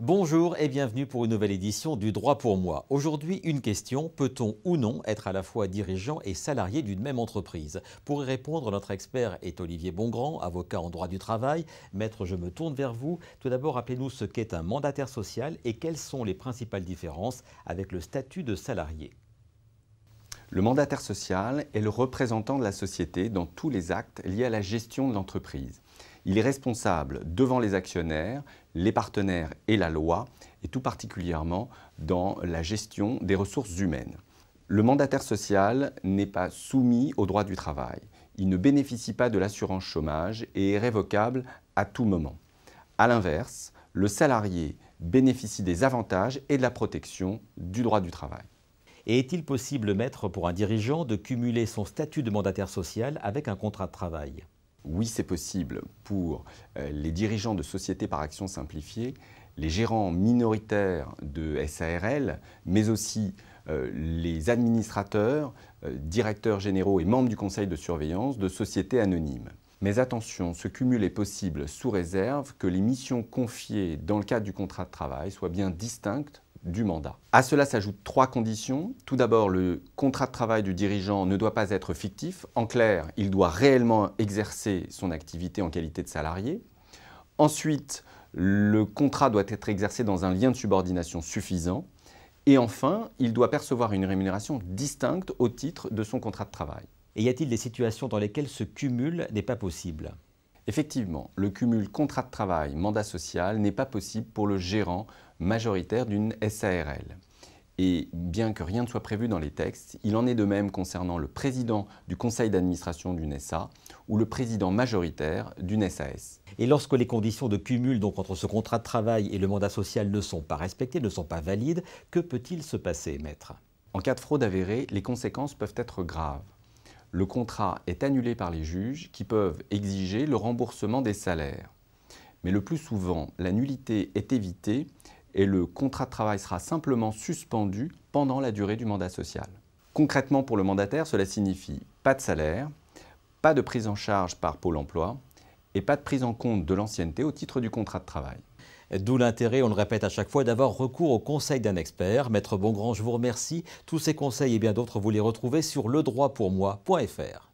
Bonjour et bienvenue pour une nouvelle édition du Droit pour moi. Aujourd'hui, une question, peut-on ou non être à la fois dirigeant et salarié d'une même entreprise? Pour y répondre, notre expert est Olivier Bongrand, avocat en droit du travail. Maître, je me tourne vers vous. Tout d'abord, rappelez-nous ce qu'est un mandataire social et quelles sont les principales différences avec le statut de salarié. Le mandataire social est le représentant de la société dans tous les actes liés à la gestion de l'entreprise. Il est responsable devant les actionnaires, les partenaires et la loi, et tout particulièrement dans la gestion des ressources humaines. Le mandataire social n'est pas soumis au droit du travail. Il ne bénéficie pas de l'assurance chômage et est révocable à tout moment. A l'inverse, le salarié bénéficie des avantages et de la protection du droit du travail. Et est-il possible, maître, pour un dirigeant de cumuler son statut de mandataire social avec un contrat de travail? Oui, c'est possible pour les dirigeants de sociétés par action simplifiée, les gérants minoritaires de SARL, mais aussi les administrateurs, directeurs généraux et membres du conseil de surveillance de sociétés anonymes. Mais attention, ce cumul est possible sous réserve que les missions confiées dans le cadre du contrat de travail soient bien distinctes du mandat. À cela s'ajoutent 3 conditions. Tout d'abord, le contrat de travail du dirigeant ne doit pas être fictif. En clair, il doit réellement exercer son activité en qualité de salarié. Ensuite, le contrat doit être exercé dans un lien de subordination suffisant. Et enfin, il doit percevoir une rémunération distincte au titre de son contrat de travail. Et y a-t-il des situations dans lesquelles ce cumul n'est pas possible? Effectivement, le cumul contrat de travail-mandat social n'est pas possible pour le gérant majoritaire d'une SARL. Et bien que rien ne soit prévu dans les textes, il en est de même concernant le président du conseil d'administration d'une SA ou le président majoritaire d'une SAS. Et lorsque les conditions de cumul donc, entre ce contrat de travail et le mandat social ne sont pas respectées, ne sont pas valides, que peut-il se passer, maître? En cas de fraude avérée, les conséquences peuvent être graves. Le contrat est annulé par les juges qui peuvent exiger le remboursement des salaires. Mais le plus souvent, la nullité est évitée et le contrat de travail sera simplement suspendu pendant la durée du mandat social. Concrètement, pour le mandataire, cela signifie pas de salaire, pas de prise en charge par Pôle emploi et pas de prise en compte de l'ancienneté au titre du contrat de travail. D'où l'intérêt, on le répète à chaque fois, d'avoir recours au conseil d'un expert. Maître Bongrand, je vous remercie. Tous ces conseils et bien d'autres, vous les retrouvez sur ledroitpourmoi.fr.